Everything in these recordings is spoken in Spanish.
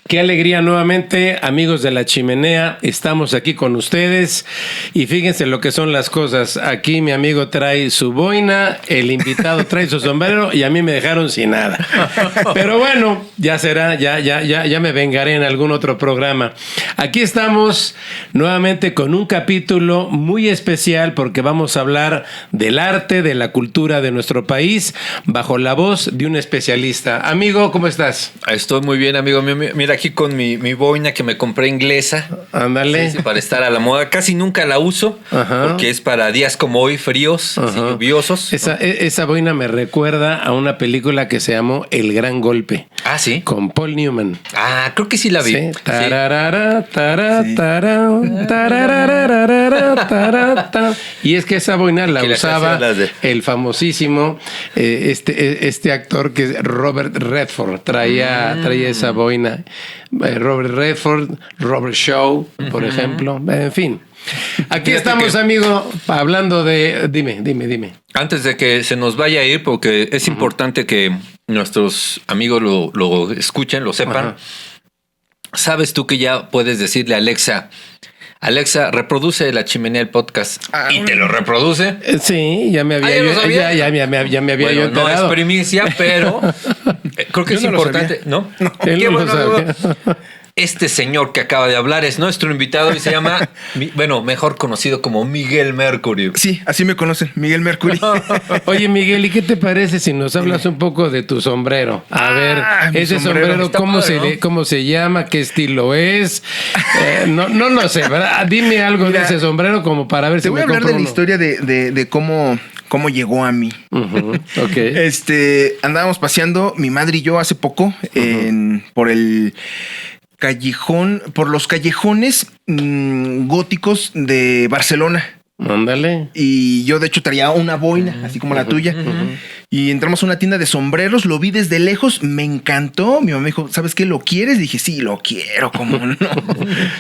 Qué alegría nuevamente, amigos de La Chimenea, estamos aquí con ustedes y fíjense lo que son las cosas. Aquí mi amigo trae su boina, el invitado trae su sombrero y a mí me dejaron sin nada. Pero bueno, ya será, ya me vengaré en algún otro programa. Aquí estamos nuevamente con un capítulo muy especial porque vamos a hablar del arte, de la cultura de nuestro país, bajo la voz de un especialista. Amigo, ¿cómo estás? Estoy muy bien, amigo mío. Mira, aquí con mi boina que me compré inglesa. Ándale. Sí, para estar a la moda. Casi nunca la uso. Ajá. Porque es para días como hoy, fríos, así, lluviosos. Esa boina me recuerda a una película que se llamó El Gran Golpe. Ah, ¿sí? Con Paul Newman. Ah, creo que sí la vi. Sí. Tararara, tarara, tarara, tararara, tarara. Y es que esa boina la usaba el famosísimo este actor que es Robert Redford. Traía esa boina. Robert Redford, Robert Shaw, por ejemplo. En fin. Aquí estamos, amigo, hablando de... Dime. Antes de que se nos vaya a ir, porque es importante que nuestros amigos lo escuchen, lo sepan. Ajá. ¿Sabes tú que ya puedes decirle a Alexa, reproduce La Chimenea el podcast? ¿Y te lo reproduce? Sí, ya me había yo enterado. No es primicia, pero creo que es importante. ¿No? Él no lo sabía. Este señor que acaba de hablar es nuestro invitado y se llama, mejor conocido como Miguel Mercury. Sí, así me conocen, Miguel Mercury. Oye, Miguel, ¿y qué te parece si nos hablas un poco de tu sombrero? A ver, ese sombrero ¿cómo se llama? ¿Qué estilo es? No lo sé, ¿verdad? Dime algo de ese sombrero como para ver si me compro uno. Te voy a hablar de la historia de cómo llegó a mí. Okay. Andábamos paseando, mi madre y yo, hace poco, por los callejones góticos de Barcelona. Ándale. Y yo de hecho traía una boina, así como la tuya. Y entramos a una tienda de sombreros, lo vi desde lejos, me encantó. Mi mamá me dijo, ¿sabes qué? ¿Lo quieres? Dije, sí, lo quiero, ¿cómo no?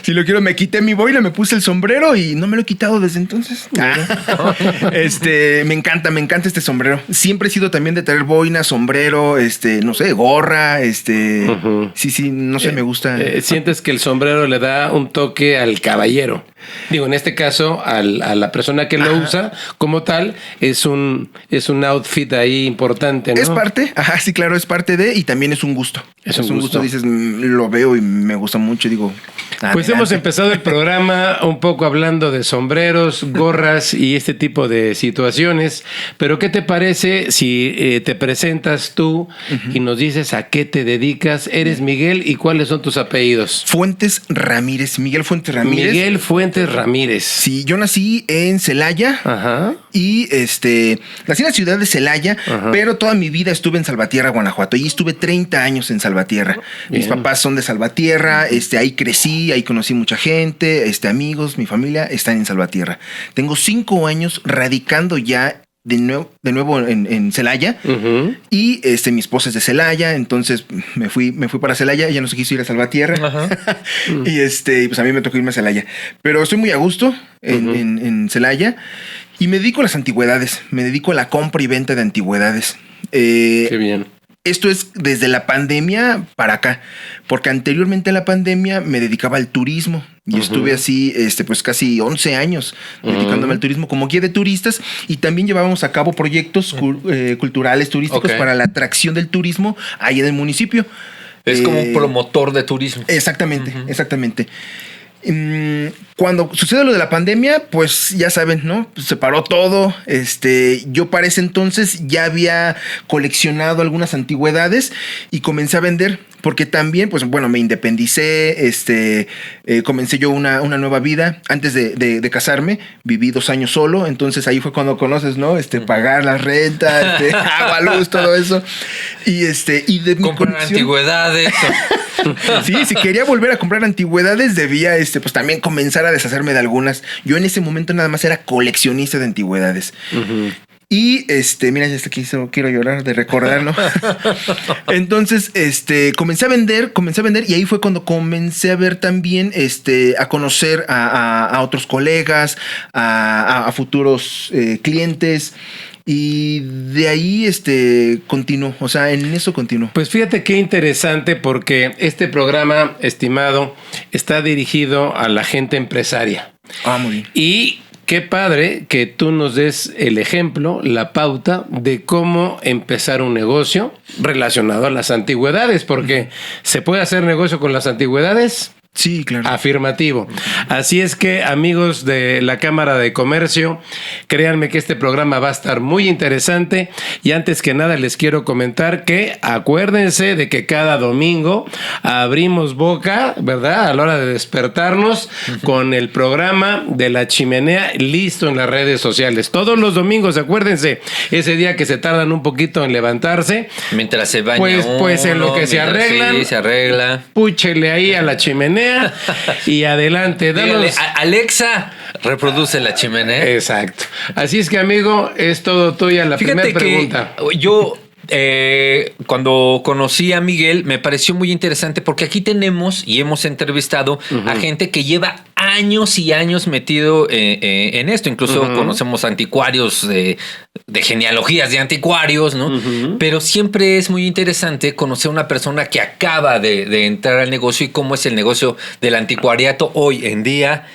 Sí, lo quiero. Me quité mi boina, me puse el sombrero y no me lo he quitado desde entonces. Me encanta este sombrero. Siempre he sido también de traer boina, sombrero, no sé, gorra, Sí, no sé, me gusta. Sientes que el sombrero le da un toque al caballero. Digo, en este caso, a la persona que lo usa como tal, es un outfit ahí importante, ¿no? Es parte, sí, claro, es parte de, y también es un gusto. Es un gusto, dices, lo veo y me gusta mucho, digo. Pues hemos empezado el programa un poco hablando de sombreros, gorras y este tipo de situaciones, pero ¿qué te parece si te presentas tú y nos dices a qué te dedicas? ¿Eres Miguel y cuáles son tus apellidos? Fuentes Ramírez, Miguel Fuentes Ramírez. Miguel Fuentes Ramírez. Sí, yo nací en Celaya y nací en la ciudad de Celaya, pero toda mi vida estuve en Salvatierra, Guanajuato, y estuve 30 años en Salvatierra. Bien. Mis papás son de Salvatierra, ahí crecí, ahí conocí mucha gente, amigos, mi familia están en Salvatierra. Tengo 5 años radicando ya de nuevo en Celaya, y mi esposa es de Celaya, entonces me fui para Celaya, ella no se quiso ir a Salvatierra. Y pues a mí me tocó irme a Celaya, pero estoy muy a gusto en Celaya y me dedico a las antigüedades, me dedico a la compra y venta de antigüedades. Qué bien. Esto es desde la pandemia para acá, porque anteriormente a la pandemia me dedicaba al turismo y estuve así, pues casi 11 años dedicándome al turismo como guía de turistas, y también llevábamos a cabo proyectos culturales, turísticos para la atracción del turismo ahí en el municipio. Es como un promotor de turismo. Exactamente. Cuando sucede lo de la pandemia, pues ya saben, ¿no? Se paró todo. Yo para ese entonces ya había coleccionado algunas antigüedades y comencé a vender, porque también, pues bueno, me independicé, comencé yo una nueva vida. Antes de casarme, viví 2 años solo, entonces ahí fue cuando conoces, ¿no? Pagar la renta, agua, luz, todo eso. Y de mi comprar antigüedades. Sí, si quería volver a comprar antigüedades, debía pues también comenzar a deshacerme de algunas. Yo en ese momento nada más era coleccionista de antigüedades. Y mira, ya está aquí, quiero llorar de recordarlo. Entonces, comencé a vender, y ahí fue cuando comencé a ver también, a conocer a otros colegas, a futuros clientes. Y de ahí continuó, o sea, en eso continuó. Pues fíjate qué interesante, porque este programa, estimado, está dirigido a la gente empresaria. Muy bien. Y qué padre que tú nos des el ejemplo, la pauta de cómo empezar un negocio relacionado a las antigüedades, porque ¿se puede hacer negocio con las antigüedades? Sí, claro. Afirmativo. Así es que, amigos de la Cámara de Comercio, créanme que este programa va a estar muy interesante. Y antes que nada les quiero comentar que acuérdense de que cada domingo abrimos boca, ¿verdad? A la hora de despertarnos con el programa de La Chimenea listo en las redes sociales. Todos los domingos, acuérdense, ese día que se tardan un poquito en levantarse. Mientras se baña pues en lo que se arreglan. Sí, se arregla. Púchele ahí a La Chimenea. Y adelante, dígale, Alexa, reproduce La Chimenea. Exacto. Así es que, amigo, es todo tuya la primera pregunta. Yo cuando conocí a Miguel me pareció muy interesante, porque aquí tenemos y hemos entrevistado a gente que lleva años y años metido en esto. Incluso conocemos anticuarios de genealogías de anticuarios, ¿no? Pero siempre es muy interesante conocer a una persona que acaba de entrar al negocio y cómo es el negocio del anticuariato hoy en día.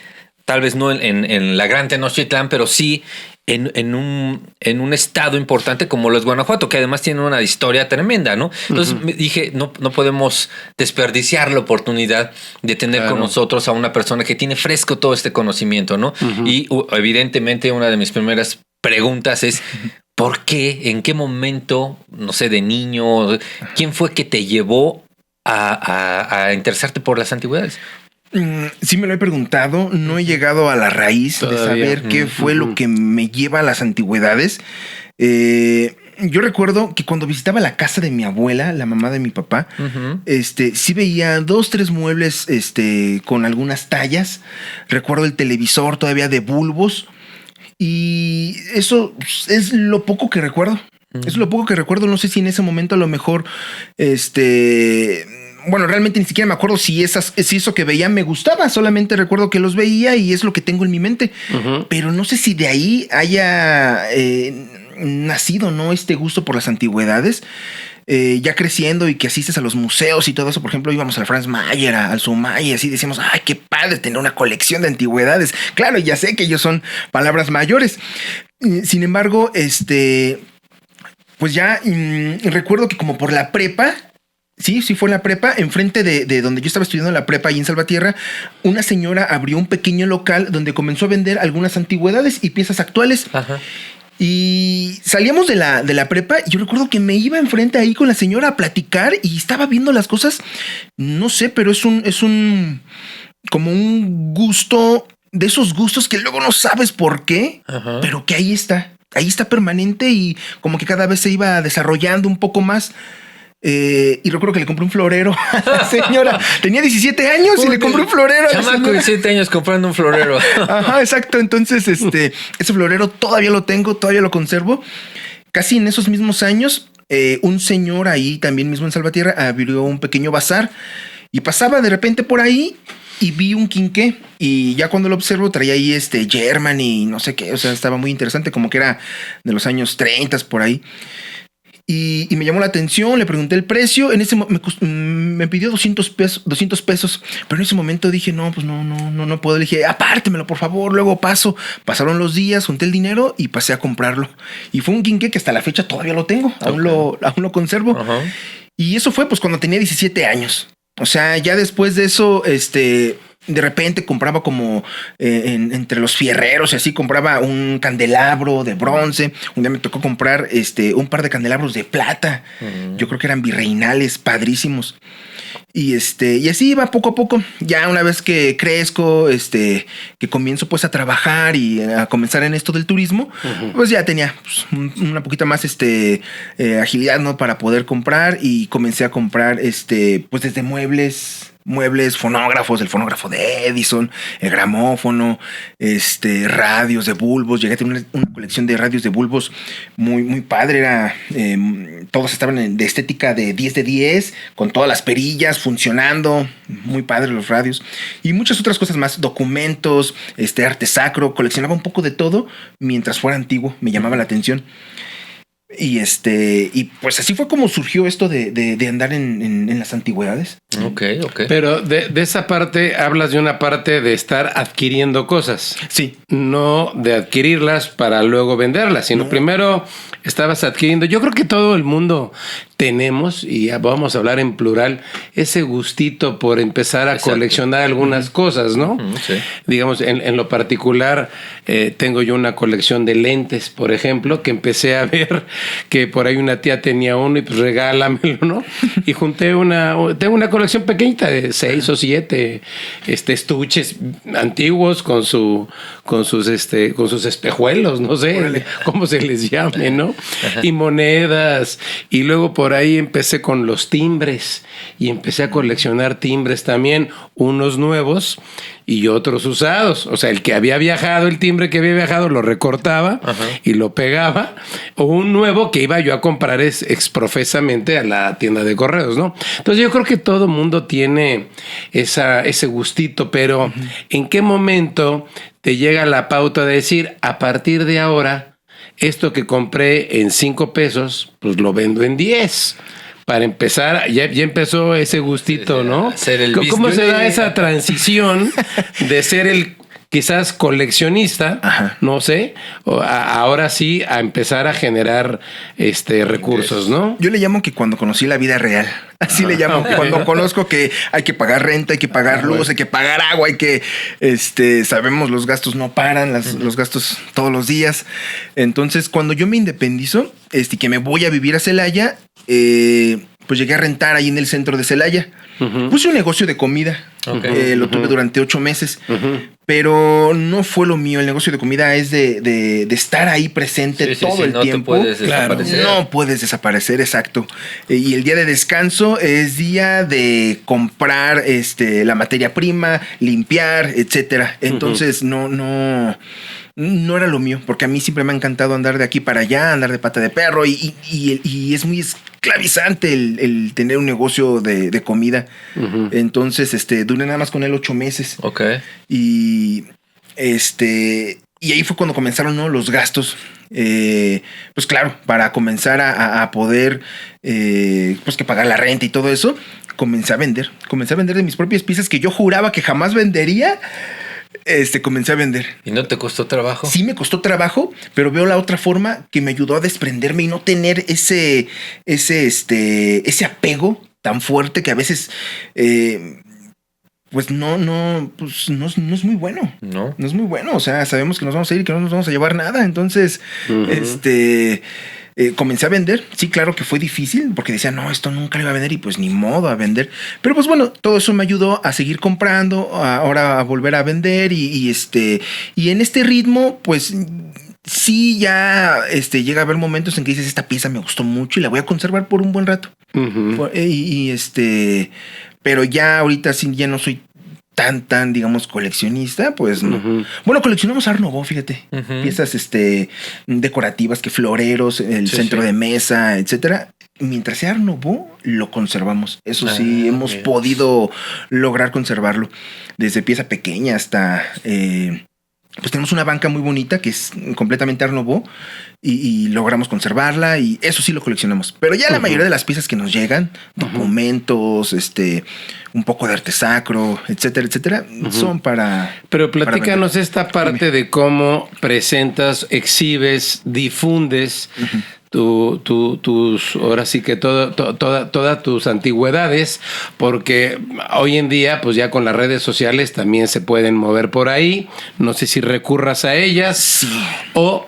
Tal vez no en la Gran Tenochtitlán, pero sí en un estado importante como lo es Guanajuato, que además tiene una historia tremenda, ¿no? Entonces me dije, no podemos desperdiciar la oportunidad de tener con nosotros a una persona que tiene fresco todo este conocimiento, ¿no? Y evidentemente una de mis primeras preguntas es, ¿por qué? ¿En qué momento, no sé, de niño? ¿Quién fue que te llevó a interesarte por las antigüedades? Sí me lo he preguntado, no he llegado a la raíz de saber qué fue lo que me lleva a las antigüedades. Yo recuerdo que cuando visitaba la casa de mi abuela, la mamá de mi papá, sí veía 2, 3 muebles con algunas tallas. Recuerdo el televisor todavía de bulbos, y eso es lo poco que recuerdo. Es lo poco que recuerdo. No sé si en ese momento a lo mejor bueno, realmente ni siquiera me acuerdo si eso que veía me gustaba. Solamente recuerdo que los veía y es lo que tengo en mi mente. Pero no sé si de ahí haya nacido, ¿no?, este gusto por las antigüedades. Ya creciendo y que asistes a los museos y todo eso. Por ejemplo, íbamos al Franz Mayer, al Sumay, y así decíamos, ¡ay, qué padre tener una colección de antigüedades! Claro, ya sé que ellos son palabras mayores. Sin embargo, pues ya recuerdo que como por la prepa, sí fue en la prepa, enfrente de donde yo estaba estudiando la prepa, ahí en Salvatierra, una señora abrió un pequeño local donde comenzó a vender algunas antigüedades y piezas actuales. Y salíamos de la prepa y yo recuerdo que me iba enfrente ahí con la señora a platicar y estaba viendo las cosas. No sé, pero es como un gusto, de esos gustos que luego no sabes por qué, pero que ahí está permanente y como que cada vez se iba desarrollando un poco más. Y recuerdo que le compré un florero a la señora. Tenía 17 años y le compré un florero. Chamaco de 17 años comprando un florero. Ajá, exacto. Entonces, ese florero todavía lo tengo, todavía lo conservo. Casi en esos mismos años, un señor ahí también mismo en Salvatierra abrió un pequeño bazar y pasaba de repente por ahí y vi un quinqué. Y ya cuando lo observo traía ahí German y no sé qué. O sea, estaba muy interesante, como que era de los años 30 por ahí. Y me llamó la atención, le pregunté el precio. En ese me pidió 200 pesos, pero en ese momento dije, no, pues no puedo. Le dije, apártemelo, por favor, luego paso. Pasaron los días, junté el dinero y pasé a comprarlo. Y fue un quinqué que hasta la fecha todavía lo tengo, aún lo conservo. Y eso fue pues cuando tenía 17 años. O sea, ya después de eso, de repente compraba como entre los fierreros y así, compraba un candelabro de bronce. Un día me tocó comprar un par de candelabros de plata. Yo creo que eran virreinales, padrísimos. Y así iba poco a poco. Ya una vez que crezco, que comienzo pues a trabajar y a comenzar en esto del turismo, pues ya tenía pues, una poquita más agilidad, ¿no?, para poder comprar, y comencé a comprar pues desde muebles muebles, fonógrafos, el fonógrafo de Edison, el gramófono, radios de bulbos. Llegué a tener una colección de radios de bulbos muy, muy padre. Todos estaban de estética de 10 de 10, con todas las perillas funcionando. Muy padre los radios. Y muchas otras cosas más, documentos, arte sacro. Coleccionaba un poco de todo mientras fuera antiguo. Me llamaba la atención. Y pues así fue como surgió esto de andar en las antigüedades. Ok. Pero de esa parte hablas de una parte de estar adquiriendo cosas. Sí. No de adquirirlas para luego venderlas, sino primero estabas adquiriendo. Yo creo que todo el mundo tenemos, y ya vamos a hablar en plural, ese gustito por empezar a coleccionar algunas cosas, ¿no? Sí. Digamos, en lo particular, tengo yo una colección de lentes, por ejemplo, que empecé a ver que por ahí una tía tenía uno y pues regálamelo, ¿no? Y junté tengo una colección pequeñita de 6 o 7 estuches antiguos con sus espejuelos, no sé cómo se les llame, ¿no? Ajá. Y monedas. Y luego por ahí empecé con los timbres y empecé a coleccionar timbres también, unos nuevos y otros usados. O sea, el timbre que había viajado lo recortaba y lo pegaba, o un nuevo que iba yo a comprar exprofesamente a la tienda de correos, ¿no? Entonces yo creo que todo mundo tiene ese gustito, pero ¿en qué momento te llega la pauta de decir, a partir de ahora, esto que compré en 5 pesos, pues lo vendo en 10? Para empezar, ya empezó ese gustito, ¿no? ¿Cómo se da esa transición de ser el quizás coleccionista, no sé, ahora sí a empezar a generar recursos, ¿no? Yo le llamo que cuando conocí la vida real, así le llamo, cuando conozco que hay que pagar renta, hay que pagar luz, hay que pagar agua, hay que, sabemos los gastos no paran, los gastos todos los días. Entonces, cuando yo me independizo, que me voy a vivir a Celaya, pues llegué a rentar ahí en el centro de Celaya. Puse un negocio de comida. Lo tuve durante 8 meses. Pero no fue lo mío. El negocio de comida es de estar ahí presente todo el tiempo. No puedes desaparecer. No puedes desaparecer, exacto. Y el día de descanso es día de comprar la materia prima, limpiar, etcétera. Entonces no era lo mío, porque a mí siempre me ha encantado andar de aquí para allá, andar de pata de perro, y es muy esclavizante el tener un negocio de comida. Entonces, duré nada más con él 8 meses. Ok. Y ahí fue cuando comenzaron, ¿no?, los gastos. Pues claro, para comenzar a poder pues que pagar la renta y todo eso, comencé a vender de mis propias piezas que yo juraba que jamás vendería. Comencé a vender. ¿Y no te costó trabajo? Sí me costó trabajo, pero veo la otra forma que me ayudó a desprenderme y no tener ese apego tan fuerte que a veces pues no es muy bueno. No es muy bueno. O sea, sabemos que nos vamos a ir y que no nos vamos a llevar nada. Entonces, comencé a vender. Sí, claro que fue difícil porque decía, no, esto nunca lo iba a vender, y pues ni modo a vender. Pero pues bueno, todo eso me ayudó a seguir comprando, ahora a volver a vender y en este ritmo, pues sí, ya llega a haber momentos en que dices, esta pieza me gustó mucho y la voy a conservar por un buen rato. Pero ya ahorita sí ya no soy tan, digamos, coleccionista, pues no. Bueno, coleccionamos Art Nouveau, fíjate. Piezas decorativas, que floreros, el centro de mesa, etcétera. Mientras sea Art Nouveau, lo conservamos. Eso sí, hemos podido lograr conservarlo. Desde pieza pequeña hasta... pues tenemos una banca muy bonita que es completamente Art Nouveau y logramos conservarla, y eso sí lo coleccionamos. Pero ya la mayoría de las piezas que nos llegan, documentos, un poco de arte sacro, etcétera, son para... Pero platícanos esta parte de cómo presentas, exhibes, difundes ahora sí que todas tus antigüedades, porque hoy en día, pues ya con las redes sociales también se pueden mover por ahí. No sé si recurras a ellas o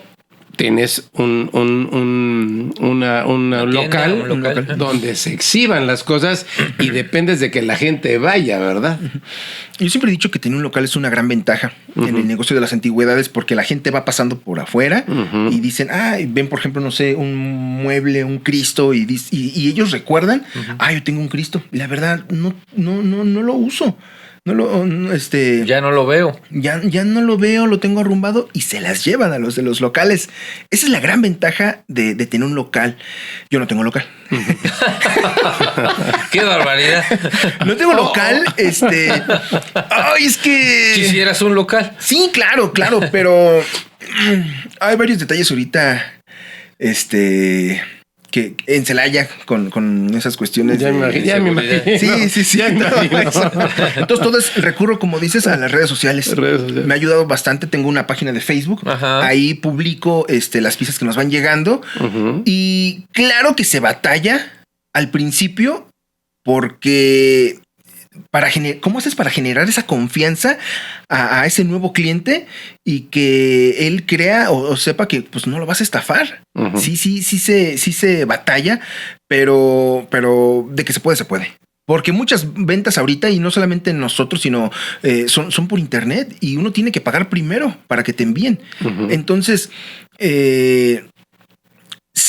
tienes un local donde se exhiban las cosas y dependes de que la gente vaya, ¿verdad? Yo siempre he dicho que tener un local es una gran ventaja en el negocio de las antigüedades porque la gente va pasando por afuera y dicen, ven por ejemplo, no sé, un mueble, un Cristo y ellos recuerdan, yo tengo un Cristo. Y la verdad, no lo uso. Ya no lo veo. Ya no lo veo, lo tengo arrumbado y se las llevan a los de los locales. Esa es la gran ventaja de tener un local. Yo no tengo local. ¡Qué barbaridad! No tengo local, es que... ¿Quisieras un local? Sí, claro, pero hay varios detalles ahorita, que en Celaya con esas cuestiones. Ya me imagino. Sí. Entonces todo recurro, como dices, a las redes sociales. Me ha ayudado bastante. Tengo una página de Facebook. Ajá. Ahí publico las piezas que nos van llegando. Y claro que se batalla al principio porque ¿cómo haces para generar esa confianza a ese nuevo cliente y que él crea o sepa que pues no lo vas a estafar? Sí se batalla, pero de que se puede, se puede. Porque muchas ventas ahorita, y no solamente nosotros, sino son por internet y uno tiene que pagar primero para que te envíen. Entonces, se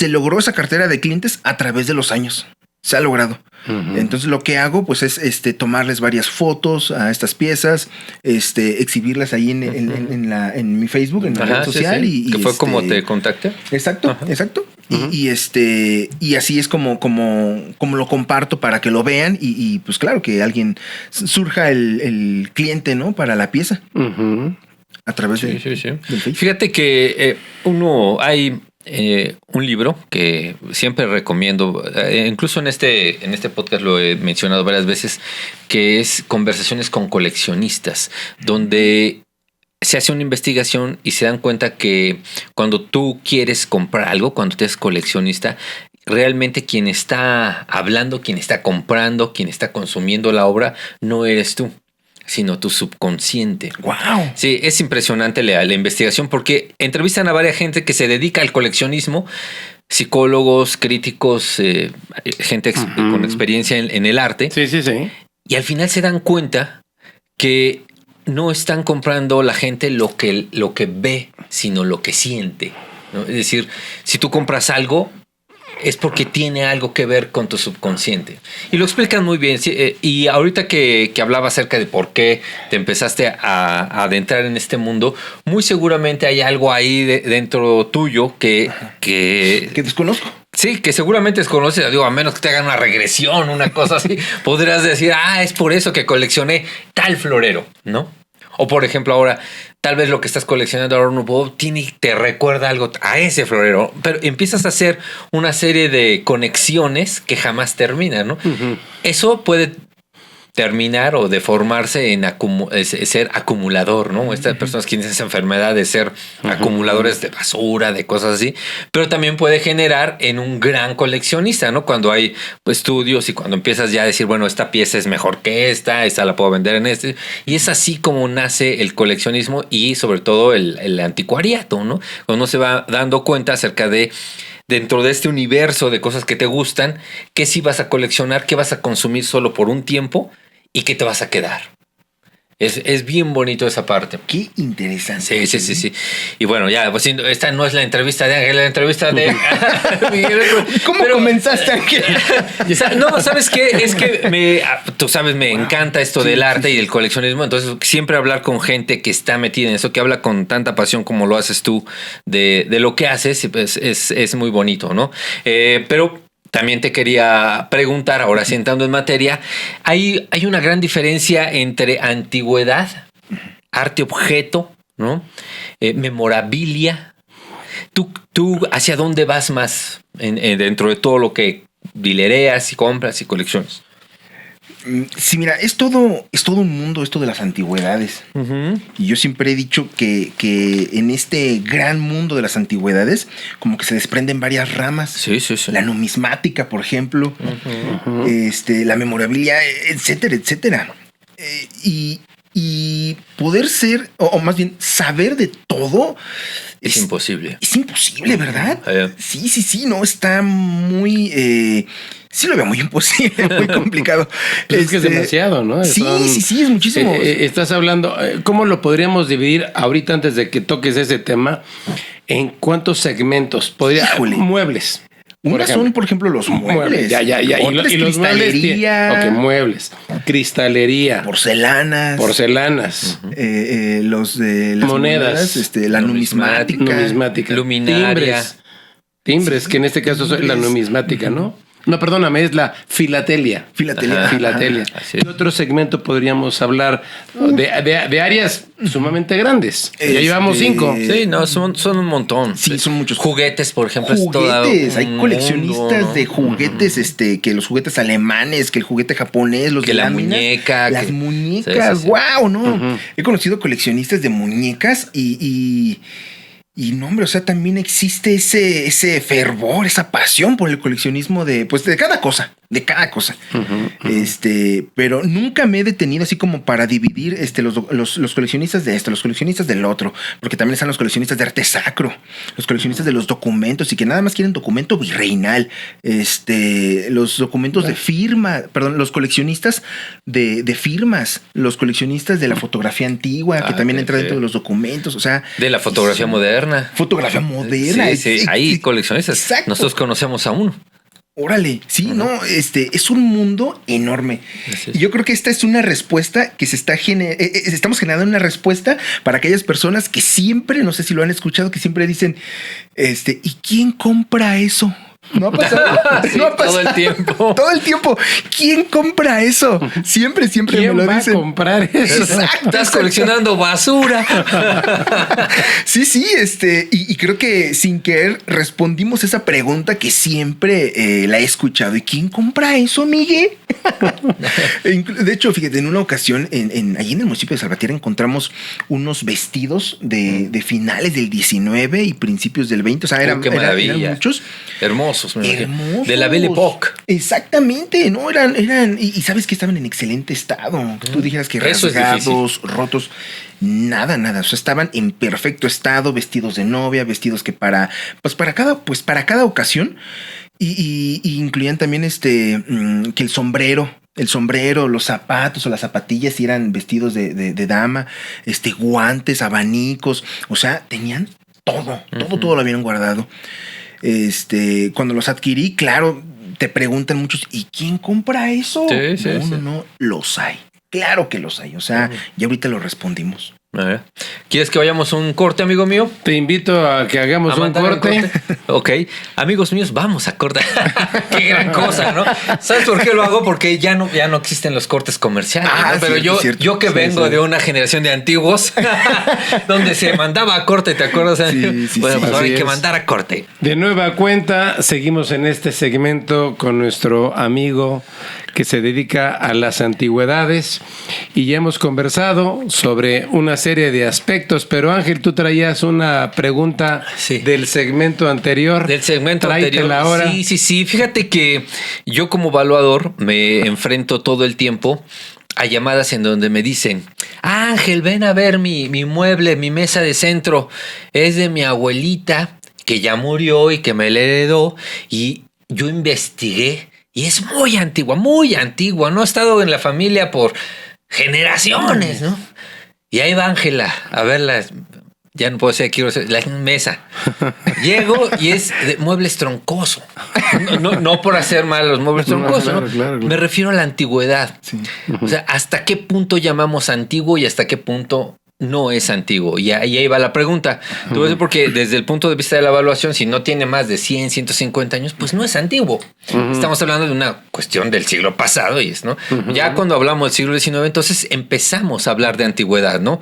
logró esa cartera de clientes a través de los años. Se ha logrado. Entonces lo que hago pues es tomarles varias fotos a estas piezas, exhibirlas ahí en mi Facebook, en la red social. Sí. Y que fue como te contacté. Exacto. Y así es como lo comparto para que lo vean y pues claro que alguien surja el cliente, ¿no? Para la pieza. A través de Facebook. Fíjate que hay un libro que siempre recomiendo, incluso en este podcast lo he mencionado varias veces, que es Conversaciones con coleccionistas, donde se hace una investigación y se dan cuenta que cuando tú quieres comprar algo, cuando tú eres coleccionista, realmente quien está hablando, quien está comprando, quien está consumiendo la obra, no eres tú, sino tu subconsciente. ¡Wow! Sí, es impresionante la investigación porque entrevistan a varias gente que se dedica al coleccionismo, psicólogos, críticos, gente con experiencia en el arte. Sí. Y al final se dan cuenta que no están comprando la gente lo que ve, sino lo que siente, ¿no? Es decir, si tú compras algo, es porque tiene algo que ver con tu subconsciente. Y lo explican muy bien. Sí, y ahorita que hablaba acerca de por qué te empezaste a adentrar en este mundo, muy seguramente hay algo ahí dentro tuyo que desconozco. Sí, que seguramente desconoces, digo, a menos que te hagan una regresión, una cosa así, podrás decir, es por eso que coleccioné tal florero, ¿no? O por ejemplo ahora, tal vez lo que estás coleccionando ahora no te recuerda algo a ese florero, pero empiezas a hacer una serie de conexiones que jamás terminan, ¿no? Eso puede terminar o deformarse en ser acumulador, ¿no? Estas personas que tienen esa enfermedad de ser acumuladores de basura, de cosas así, pero también puede generar en un gran coleccionista, ¿no? Cuando hay estudios y cuando empiezas ya a decir, bueno, esta pieza es mejor que esta la puedo vender en este, y es así como nace el coleccionismo y sobre todo el anticuariato, ¿no? Cuando uno se va dando cuenta acerca de dentro de este universo de cosas que te gustan, qué sí vas a coleccionar, qué vas a consumir solo por un tiempo y qué te vas a quedar. Es bien bonito esa parte. Qué interesante. Sí. Y bueno, ya, pues esta no es la entrevista de Ángel, la entrevista de Miguel. ¿Cómo comenzaste, Ángel? No, ¿sabes qué? Es que tú sabes, me encanta esto del arte y del coleccionismo. Entonces, siempre hablar con gente que está metida en eso, que habla con tanta pasión como lo haces tú de lo que haces, pues es muy bonito, ¿no? Pero también te quería preguntar, ahora sí entrando en materia, hay una gran diferencia entre antigüedad, arte objeto, ¿no? Memorabilia. ¿Tú hacia dónde vas más dentro de todo lo que dilereas y compras y colecciones? Sí, mira, es todo un mundo esto de las antigüedades. Y yo siempre he dicho que en este gran mundo de las antigüedades, como que se desprenden varias ramas. Sí. La numismática, por ejemplo, la memorabilia, etcétera. Y y poder ser, o más bien saber de todo. Es imposible. Es imposible, ¿verdad? Sí, no, está muy... sí lo veo muy imposible, muy complicado. Es que es demasiado, ¿no? Sí, es muchísimo. Estás hablando, ¿cómo lo podríamos dividir ahorita antes de que toques ese tema? ¿En cuántos segmentos? Muebles. Una son, por ejemplo, los muebles. Ya. Y los cristalería. Muebles. Cristalería. Porcelanas. Los de las monedas. La numismática. Luminaria. Timbres, que en este caso es la numismática, ¿no? No, perdóname, es la filatelia. Filatelia. ¿Qué otro segmento podríamos hablar de áreas sumamente grandes? Ya llevamos 5. Sí, no, son un montón. Sí, son muchos. Juguetes, por ejemplo. Juguetes. Hay coleccionistas de juguetes, que los juguetes alemanes, que el juguete japonés, los que de la muñeca. Las muñecas. ¡Wow! ¿No? He conocido coleccionistas de muñecas y no, hombre, o sea, también existe ese fervor, esa pasión por el coleccionismo de cada cosa. Pero nunca me he detenido así como para dividir los coleccionistas de esto, los coleccionistas del otro, porque también están los coleccionistas de arte sacro, los coleccionistas de los documentos y que nada más quieren documento virreinal, los documentos de firma, perdón, los coleccionistas de firmas, los coleccionistas de la fotografía antigua, que también entra dentro de los documentos, o sea, de la fotografía moderna. Fotografía moderna. Sí, hay coleccionistas. Exacto. Nosotros conocemos a uno. Órale, sí, no, es un mundo enorme. Y yo creo que esta es una respuesta que estamos generando una respuesta para aquellas personas que siempre, no sé si lo han escuchado, que siempre dicen, ¿y quién compra eso? No ha pasado. No ha pasado. Todo el tiempo. ¿Quién compra eso? Siempre ¿Quién me lo va dicen. a comprar eso? Exacto. Estás coleccionando basura. Sí. Y creo que sin querer respondimos esa pregunta que siempre la he escuchado. ¿Y quién compra eso, Miguel? De hecho, fíjate, en una ocasión, allí en el municipio de Salvatierra encontramos unos vestidos de finales del 19 y principios del 20. O sea, eran muchos. Hermosos. De la Belle Époque. Exactamente, ¿no? Eran y sabes que estaban en excelente estado. Tú dijeras que rasgados, rotos. Nada. O sea, estaban en perfecto estado, vestidos de novia, vestidos que para cada ocasión. Y incluían también que el sombrero, los zapatos o las zapatillas eran vestidos de dama, guantes, abanicos. O sea, tenían todo lo habían guardado. Cuando los adquirí, claro, te preguntan muchos, ¿y quién compra eso? No, los hay. Claro que los hay. O sea, ya ahorita lo respondimos. ¿Quieres que vayamos a un corte, amigo mío? Te invito a que hagamos un corte. Ok. Amigos míos, vamos a cortar. Qué gran cosa, ¿no? ¿Sabes por qué lo hago? Porque ya no existen los cortes comerciales. ¿No? Pero yo que vengo de una generación de antiguos donde se mandaba a corte, ¿te acuerdas? Pues ahora hay que mandar a corte. De nueva cuenta, seguimos en este segmento con nuestro amigo que se dedica a las antigüedades y ya hemos conversado sobre una serie de aspectos, pero Ángel, tú traías una pregunta del segmento anterior. Del segmento anterior. Ahora. Sí. Fíjate que yo como evaluador me enfrento todo el tiempo a llamadas en donde me dicen, Ángel, ven a ver mi mueble, mi mesa de centro, es de mi abuelita que ya murió y que me la heredó, y yo investigué. Y es muy antigua, no ha estado en la familia por generaciones, ¿no? Y ahí va Ángela a verla, ya no puedo decir aquí, la mesa. Llego y es de muebles troncoso. No por hacer mal los muebles troncosos, claro. Me refiero a la antigüedad. Sí. O sea, ¿hasta qué punto llamamos antiguo y hasta qué punto no es antiguo? Y ahí va la pregunta. Tú ves, porque desde el punto de vista de la evaluación, si no tiene más de 100, 150 años, pues no es antiguo. Estamos hablando de una cuestión del siglo pasado, ¿no? Ya cuando hablamos del siglo XIX, entonces empezamos a hablar de antigüedad, ¿no?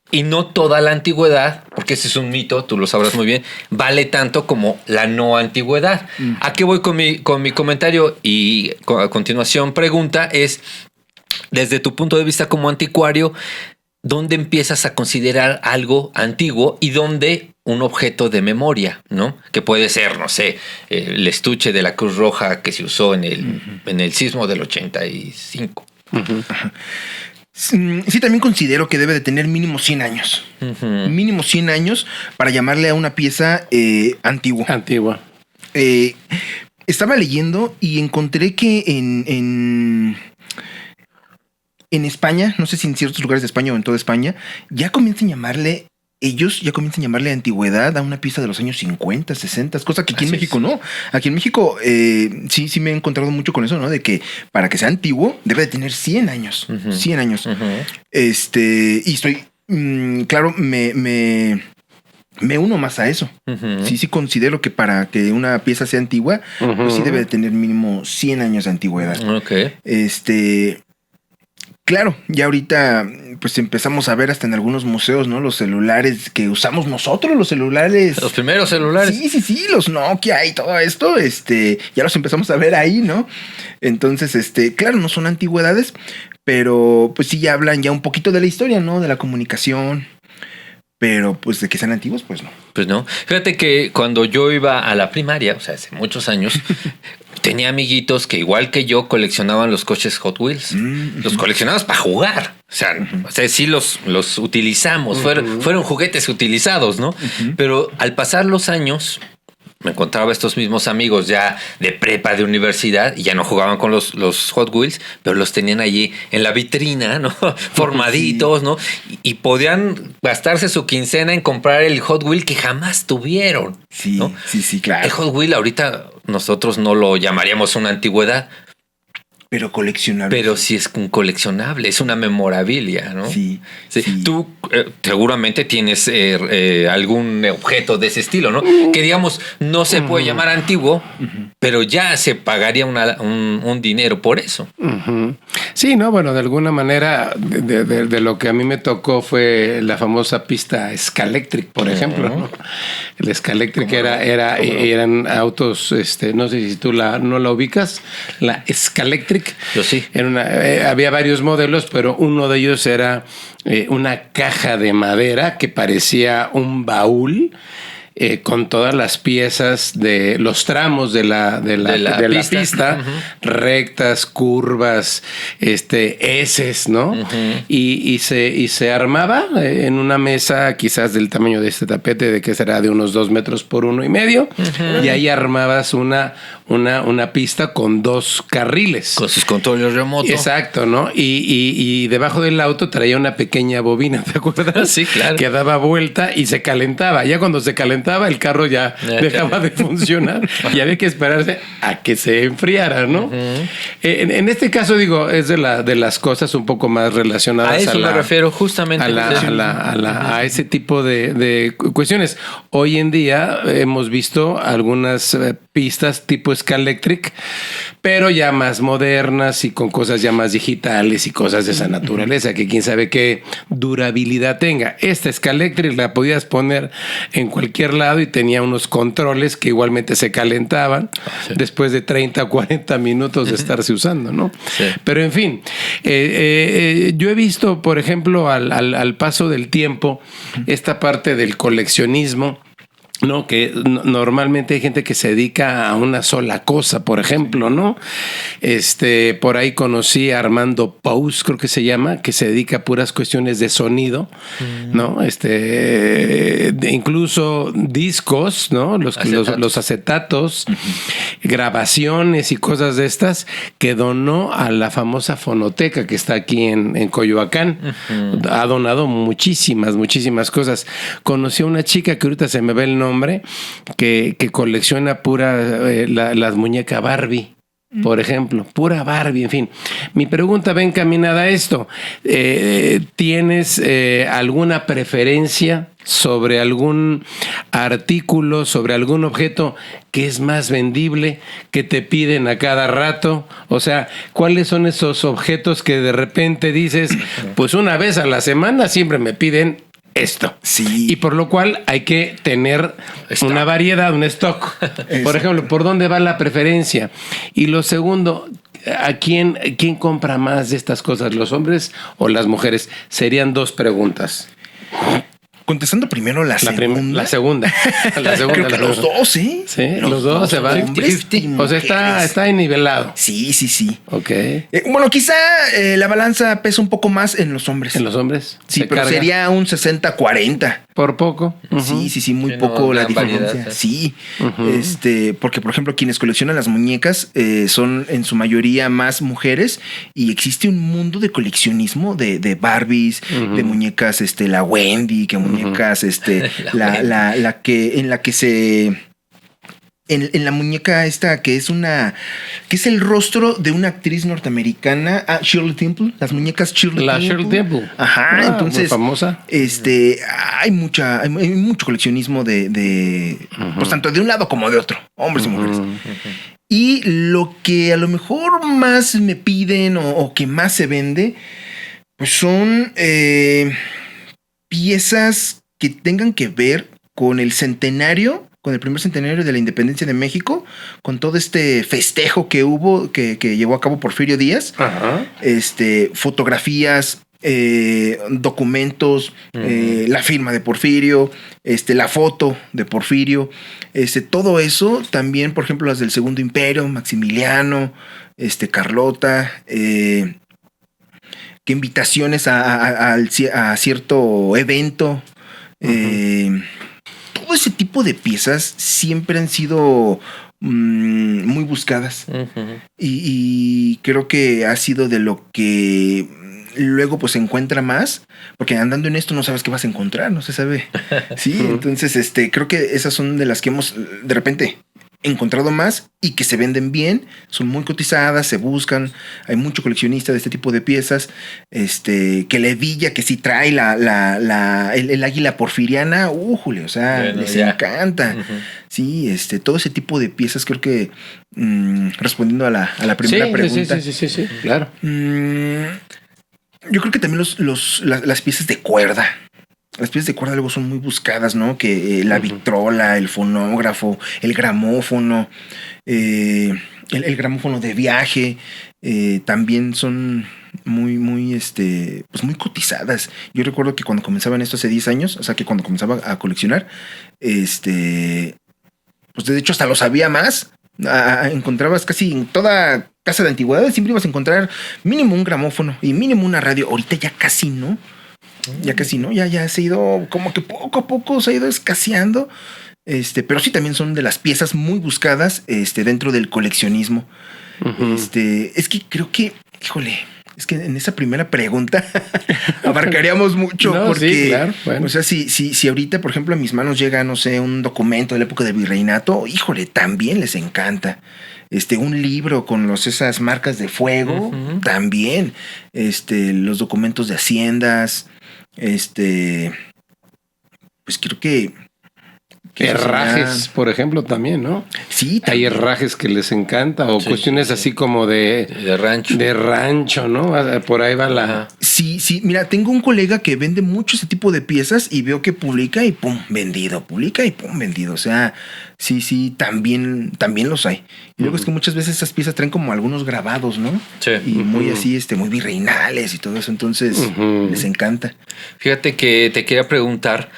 Y no toda la antigüedad, porque ese es un mito, tú lo sabrás muy bien, vale tanto como la no antigüedad. ¿A qué voy con mi comentario? Y a continuación pregunta es, desde tu punto de vista como anticuario, ¿dónde empiezas a considerar algo antiguo y dónde un objeto de memoria, ¿no? Que puede ser, no sé, el estuche de la Cruz Roja que se usó en el sismo del 85. Sí, también considero que debe de tener mínimo 100 años. Mínimo 100 años para llamarle a una pieza antigua. Antigua. Estaba leyendo y encontré que en España, no sé si en ciertos lugares de España o en toda España, ya comienzan a llamarle antigüedad a una pieza de los años 50, 60, cosa que aquí en México no. Aquí en México sí me he encontrado mucho con eso, ¿no? De que para que sea antiguo debe de tener 100 años. 100 años. Y estoy, claro, me uno más a eso. Sí considero que para que una pieza sea antigua, pues sí debe de tener mínimo 100 años de antigüedad. Claro, ya ahorita pues empezamos a ver hasta en algunos museos, ¿no? Los celulares que usamos nosotros, los celulares. Los primeros celulares. Sí, los Nokia y todo esto, ya los empezamos a ver ahí, ¿no? Entonces, claro, no son antigüedades, pero pues sí ya hablan ya un poquito de la historia, ¿no? De la comunicación. Pero pues de que sean antiguos, pues no. Pues no. Fíjate que cuando yo iba a la primaria, o sea, hace muchos años, tenía amiguitos que igual que yo coleccionaban los coches Hot Wheels. Los coleccionamos para jugar. O sea, sí los utilizamos. Fueron juguetes utilizados, ¿no? Pero al pasar los años, me encontraba estos mismos amigos ya de prepa, de universidad, y ya no jugaban con los Hot Wheels, pero los tenían allí en la vitrina, ¿no? Formaditos, ¿no? Y podían gastarse su quincena en comprar el Hot Wheel que jamás tuvieron. Sí, ¿no? sí, claro. El Hot Wheel ahorita nosotros no lo llamaríamos una antigüedad, pero coleccionable. Pero sí es un coleccionable, es una memorabilia, ¿no? Sí. Tú seguramente tienes algún objeto de ese estilo, ¿no? Que digamos, no se puede llamar antiguo, pero ya se pagaría un dinero por eso. Sí, no, bueno, de alguna manera, de lo que a mí me tocó fue la famosa pista Scalectric, por ejemplo, ¿no? El Scalectric eran autos, no sé si tú no la ubicas, la Scalectric. Yo sí. Había varios modelos, pero uno de ellos era una caja de madera que parecía un baúl con todas las piezas de los tramos de la pista rectas, curvas, eses, ¿no? Y se armaba en una mesa quizás del tamaño de este tapete, de que será de unos 2 metros por 1.5 metros, y ahí armabas una pista con 2 carriles. Con sus controles remotos. Exacto, ¿no? Y debajo del auto traía una pequeña bobina, ¿te acuerdas? Sí, claro. Que daba vuelta y se calentaba. Ya cuando se calentaba, el carro ya dejaba de funcionar y había que esperarse a que se enfriara, ¿no? En este caso, digo, es de las cosas un poco más relacionadas a eso me refiero justamente a ese tipo de cuestiones. Hoy en día hemos visto algunas pistas tipo Scalectric, pero ya más modernas y con cosas ya más digitales y cosas de esa naturaleza, que quién sabe qué durabilidad tenga. Esta Scalectric la podías poner en cualquier lado y tenía unos controles que igualmente se calentaban después de 30 o 40 minutos de estarse usando, ¿no? Sí. Pero en fin, yo he visto, por ejemplo, al paso del tiempo, esta parte del coleccionismo, ¿no? Que normalmente hay gente que se dedica a una sola cosa, por ejemplo, ¿no? Por ahí conocí a Armando Pous, creo que se llama, que se dedica a puras cuestiones de sonido, ¿no? Incluso discos, ¿no? Los acetatos, grabaciones y cosas de estas, que donó a la famosa fonoteca que está aquí en Coyoacán. Ha donado muchísimas cosas. Conocí a una chica que ahorita se me ve el nombre, que colecciona pura las muñecas Barbie, por ejemplo, pura Barbie, en fin. Mi pregunta va encaminada a esto. ¿Tienes alguna preferencia sobre algún artículo, sobre algún objeto que es más vendible, que te piden a cada rato? O sea, ¿cuáles son esos objetos que de repente dices, pues una vez a la semana siempre me piden esto? Sí. Y por lo cual hay que tener una variedad, un stock. Por ejemplo, ¿por dónde va la preferencia? Y lo segundo, ¿a quién compra más de estas cosas, los hombres o las mujeres? Serían 2 preguntas. contestando primero la segunda. La segunda. Creo que los dos, ¿eh? Sí, los dos se van. O sea, está nivelado. Sí, sí, sí. Ok. Bueno, quizá la balanza pesa un poco más en los hombres. ¿En los hombres? Sí, pero carga. Sería un 60-40. Por poco. Sí, muy poco la diferencia. Variedad, sí. Porque, por ejemplo, quienes coleccionan las muñecas son en su mayoría más mujeres y existe un mundo de coleccionismo de Barbies, de muñecas, la Wendy, que muñecas, en la muñeca esta que es el rostro de una actriz norteamericana, Shirley Temple, las muñecas Shirley Temple. Ajá, entonces muy famosa. Hay mucho coleccionismo de pues tanto de un lado como de otro, hombres y mujeres. Y lo que a lo mejor más me piden o que más se vende, pues son piezas que tengan que ver con el centenario, con el primer centenario de la independencia de México, con todo este festejo que hubo, que llevó a cabo Porfirio Díaz. Ajá. Fotografías, documentos, la firma de Porfirio, la foto de Porfirio, todo eso. También, por ejemplo, las del Segundo Imperio, Maximiliano, Carlota, que invitaciones a cierto evento. Todo ese tipo de piezas siempre han sido muy buscadas. Y creo que ha sido de lo que luego pues se encuentra más, porque andando en esto no sabes qué vas a encontrar, no se sabe. Sí, entonces creo que esas son de las que hemos de repente encontrado más y que se venden bien, son muy cotizadas, se buscan, hay mucho coleccionista de este tipo de piezas, que la hebilla que sí trae el águila porfiriana, ¡újule! O sea, bueno, les encanta. Sí, todo ese tipo de piezas, creo que respondiendo a la primera pregunta. Sí, claro. Yo creo que también las piezas de cuerda. Las piezas de cuerda luego son muy buscadas, ¿no? Que la vitrola, el fonógrafo, el gramófono, el gramófono de viaje, también son muy cotizadas. Yo recuerdo que cuando comenzaba en esto hace 10 años, o sea, que cuando comenzaba a coleccionar, pues de hecho hasta lo sabía más. Encontrabas casi en toda casa de antigüedades, siempre ibas a encontrar mínimo un gramófono y mínimo una radio. Ahorita ya casi no. Ya se ha ido, como que poco a poco se ha ido escaseando. Pero sí también son de las piezas muy buscadas dentro del coleccionismo. Es que creo que, híjole, es que en esa primera pregunta abarcaríamos mucho, porque, sí, claro, bueno. O sea, si ahorita, por ejemplo, a mis manos llega, no sé, un documento de la época del virreinato, híjole, también les encanta. Un libro con esas marcas de fuego, también. Los documentos de haciendas, pues creo que herrajes, por ejemplo, también, ¿no? Sí, hay herrajes que les encanta, o cuestiones así como de rancho. De rancho, ¿no? Por ahí va la... Sí, mira, tengo un colega que vende mucho ese tipo de piezas y veo que publica y pum, vendido. Publica y pum, vendido. O sea, sí, también los hay. Y luego es que muchas veces esas piezas traen como algunos grabados, ¿no? Sí. Y muy así, muy virreinales y todo eso. Entonces, les encanta. Fíjate que te quería preguntar,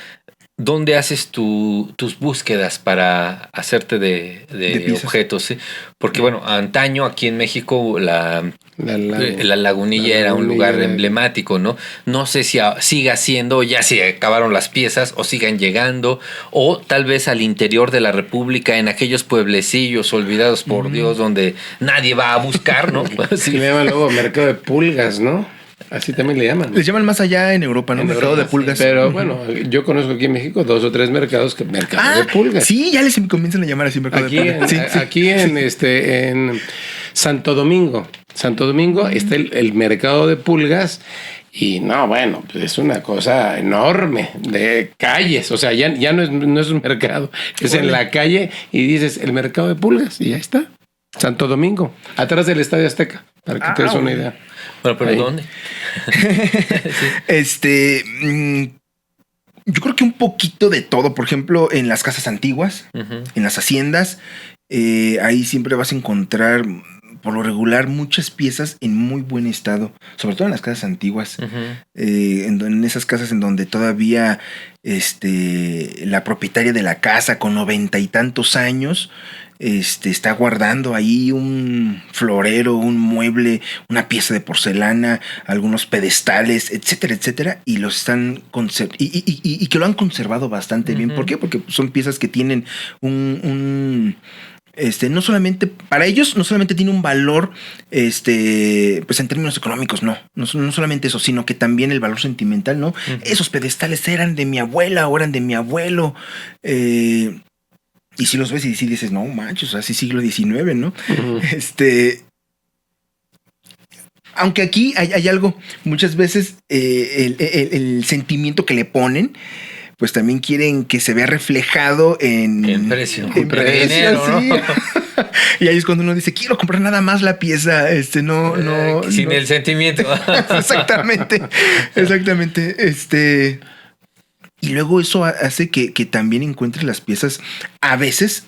¿dónde haces tus búsquedas para hacerte de objetos? ¿Sí? Porque, bueno, antaño aquí en México la Lagunilla era un lugar emblemático, ¿no? No sé si siga siendo, ya se acabaron las piezas o sigan llegando, o tal vez al interior de la República, en aquellos pueblecillos olvidados por Dios, donde nadie va a buscar, ¿no? Sí, le llaman luego mercado de pulgas, ¿no? Así también le llaman. Les llaman más allá en Europa, ¿no? Mercado de pulgas. Pero bueno, yo conozco aquí en México 2 o 3 mercados que mercado de pulgas. Sí, ya les comienzan a llamar así mercado de pulgas. Aquí en Santo Domingo. Está el mercado de pulgas. Y no, bueno, pues es una cosa enorme de calles. O sea, ya no es un mercado. Es en la calle y dices el mercado de pulgas y ya está. Santo Domingo, atrás del Estadio Azteca, para que te des una idea. Bueno, pero ahí. ¿Dónde? Yo creo que un poquito de todo. Por ejemplo, en las casas antiguas, en las haciendas, ahí siempre vas a encontrar por lo regular muchas piezas en muy buen estado, sobre todo en las casas antiguas, en esas casas en donde todavía la propietaria de la casa con 90 y tantos años está guardando ahí un florero, un mueble, una pieza de porcelana, algunos pedestales, etcétera, etcétera, y los están y que lo han conservado bastante bien. ¿Por qué? Porque son piezas que tienen no solamente, para ellos no solamente tiene un valor, pues en términos económicos, no solamente eso, sino que también el valor sentimental, ¿no? Esos pedestales eran de mi abuela o eran de mi abuelo, y si los ves y si dices, no manches, así siglo XIX, ¿no? Aunque aquí hay algo, muchas veces el sentimiento que le ponen, pues también quieren que se vea reflejado en precio. En precio, dinero, sí. ¿No? Y ahí es cuando uno dice, quiero comprar nada más la pieza, sin el sentimiento. Exactamente. Y luego eso hace que también encuentres las piezas a veces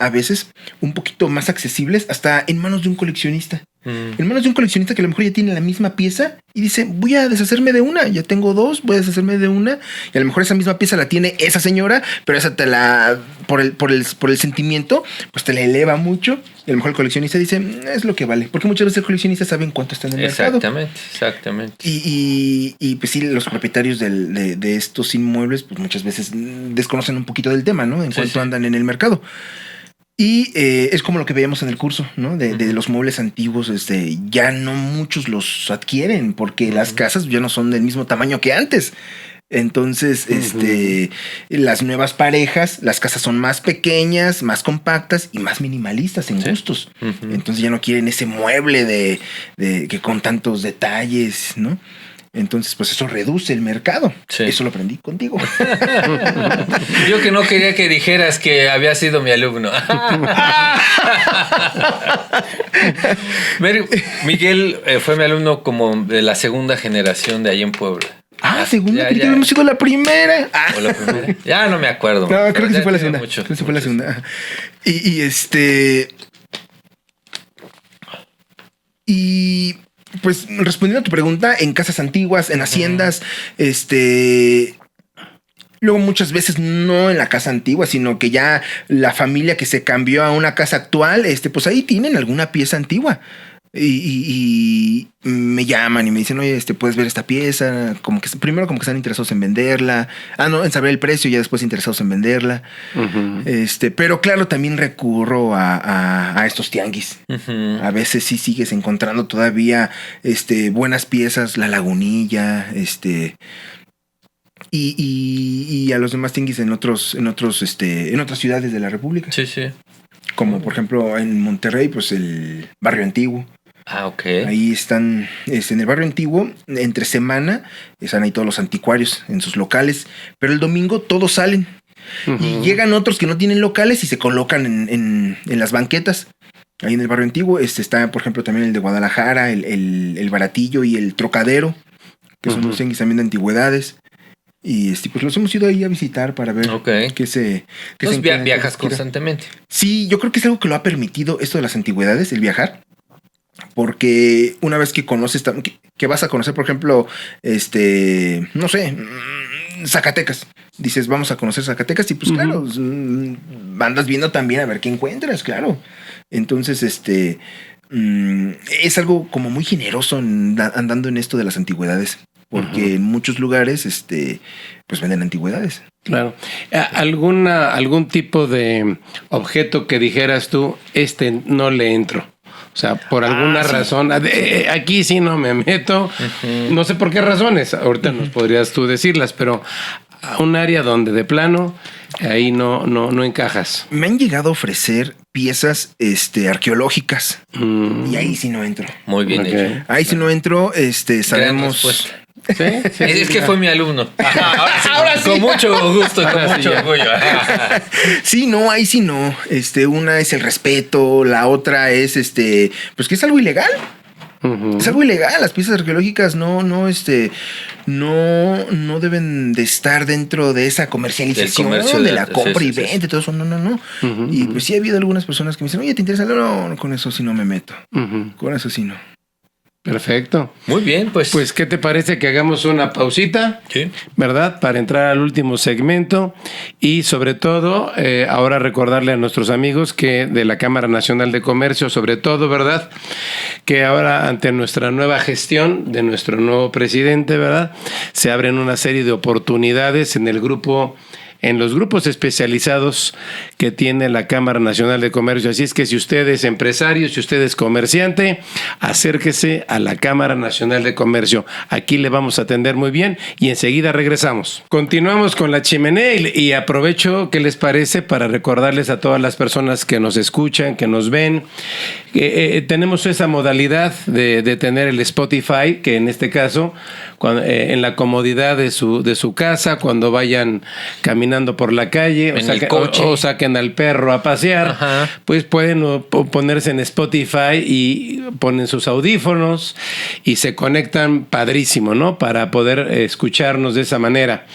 un poquito más accesibles, hasta en manos de un coleccionista. En manos de un coleccionista que a lo mejor ya tiene la misma pieza y dice, voy a deshacerme de una, ya tengo dos, voy a deshacerme de una, y a lo mejor esa misma pieza la tiene esa señora, pero esa te la, por el sentimiento, pues te la eleva mucho, y a lo mejor el coleccionista dice, es lo que vale, porque muchas veces el coleccionista saben cuánto está en el mercado. Exactamente. Y pues sí, los propietarios de estos inmuebles, pues muchas veces desconocen un poquito del tema, ¿no? En cuánto andan en el mercado. Y es como lo que veíamos en el curso, ¿no? De los muebles antiguos, ya no muchos los adquieren porque las casas ya no son del mismo tamaño que antes. Entonces, las nuevas parejas, las casas son más pequeñas, más compactas y más minimalistas en gustos. Entonces ya no quieren ese mueble de que con tantos detalles, ¿no? Entonces, pues eso reduce el mercado. Sí. Eso lo aprendí contigo. Yo que no quería que dijeras que había sido mi alumno. Miguel fue mi alumno como de la segunda generación de ahí en Puebla. Segunda, ya hemos sido la primera. ¿O la primera? Ya no me acuerdo. No, creo que sí fue la segunda. Creo que sí fue la segunda. Y pues respondiendo a tu pregunta, en casas antiguas, en haciendas, luego muchas veces no en la casa antigua, sino que ya la familia que se cambió a una casa actual, pues ahí tienen alguna pieza antigua. Y me llaman y me dicen, oye, puedes ver esta pieza, primero como que están interesados en venderla, en saber el precio y ya después interesados en venderla. Pero claro, también recurro a estos tianguis. A veces sí sigues encontrando todavía buenas piezas, la Lagunilla, y a los demás tianguis en otras ciudades de la República. Sí. Como por ejemplo en Monterrey, pues el Barrio Antiguo. Ok. Ahí están, en el Barrio Antiguo, entre semana, están ahí todos los anticuarios en sus locales, pero el domingo todos salen. Y llegan otros que no tienen locales y se colocan en las banquetas. Ahí en el Barrio Antiguo está, por ejemplo, también el de Guadalajara, el Baratillo y el Trocadero, que son los tianguis también de antigüedades. Y pues los hemos ido ahí a visitar para ver qué se... Entonces viajas constantemente. Sí, yo creo que es algo que lo ha permitido esto de las antigüedades, el viajar. Porque una vez que conoces, que vas a conocer, por ejemplo, no sé, Zacatecas. Dices, vamos a conocer Zacatecas y pues claro, andas viendo también a ver qué encuentras, claro. Entonces, es algo como muy generoso andando en esto de las antigüedades. Porque en muchos lugares, pues venden antigüedades. Claro. ¿Algún tipo de objeto que dijeras tú, no le entro? O sea, por alguna razón, aquí sí no me meto. No sé por qué razones. Ahorita nos podrías tú decirlas, pero a un área donde de plano ahí no encajas. Me han llegado a ofrecer piezas arqueológicas y ahí sí no entro. Muy bien hecho. Ahí sí no entro, sabemos... ¿Sí? Es que fue mi alumno. Ahora sí. Con mucho gusto, con mucho orgullo. Sí, no, ahí sí no. Una es el respeto, la otra es pues que es algo ilegal. Es algo ilegal. Las piezas arqueológicas no deben de estar dentro de esa comercialización, de la compra y venta, todo eso. No. Y pues sí ha habido algunas personas que me dicen, oye, ¿te interesa? No, con eso sí no me meto. Con eso sí no. Perfecto. Muy bien, pues. Pues, ¿qué te parece que hagamos una pausita? Sí. ¿Verdad? Para entrar al último segmento y sobre todo, ahora recordarle a nuestros amigos que de la Cámara Nacional de Comercio, sobre todo, ¿verdad? Que ahora ante nuestra nueva gestión de nuestro nuevo presidente, ¿verdad? Se abren una serie de oportunidades en los grupos especializados que tiene la Cámara Nacional de Comercio. Así es que si usted es empresario, si usted es comerciante, acérquese a la Cámara Nacional de Comercio. Aquí le vamos a atender muy bien y enseguida regresamos. Continuamos con La Chimenea y aprovecho, ¿qué les parece? Para recordarles a todas las personas que nos escuchan, que nos ven, tenemos esa modalidad de tener el Spotify, que en este caso, en la comodidad de su casa, cuando vayan caminando por la calle o saquen al perro a pasear, pues pueden ponerse en Spotify y ponen sus audífonos y se conectan padrísimo, ¿no? Para poder escucharnos de esa manera.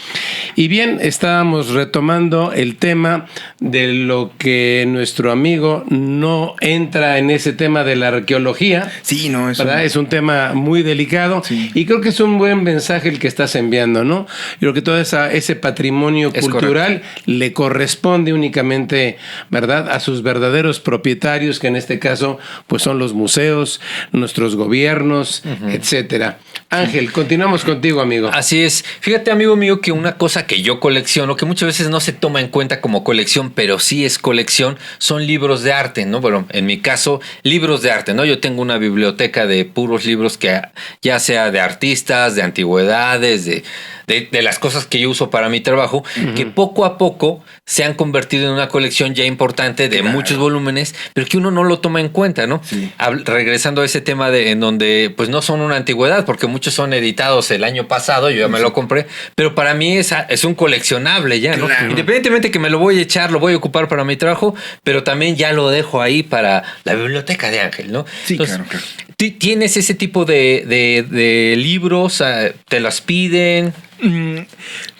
Y bien, estábamos retomando el tema de lo que nuestro amigo no entra en ese tema de la arqueología. Sí, no, es un tema muy delicado, sí. Y creo que es un buen mensaje el que estás enviando, ¿no? Yo creo que todo ese patrimonio cultural le corresponde únicamente, ¿verdad?, a sus verdaderos propietarios, que en este caso pues son los museos, nuestros gobiernos, etcétera. Ángel, continuamos contigo, amigo. Así es. Fíjate, amigo mío, que una cosa que yo colecciono, que muchas veces no se toma en cuenta como colección, pero sí es colección, son libros de arte, ¿no? Bueno, en mi caso, libros de arte, ¿no? Yo tengo una biblioteca de puros libros que ya sea de artistas, de antigüedades, de las cosas que yo uso para mi trabajo, que poco a poco se han convertido en una colección ya importante de muchos volúmenes, pero que uno no lo toma en cuenta, ¿no? Sí. Regresando a ese tema en donde pues no son una antigüedad, porque muchos son editados el año pasado, yo ya me lo compré, pero para mí es un coleccionable ya, ¿no? Claro. Independientemente que me lo voy a echar, lo voy a ocupar para mi trabajo, pero también ya lo dejo ahí para la biblioteca de Ángel, ¿no? Sí, entonces, claro. ¿Tienes ese tipo de libros? ¿Te las piden?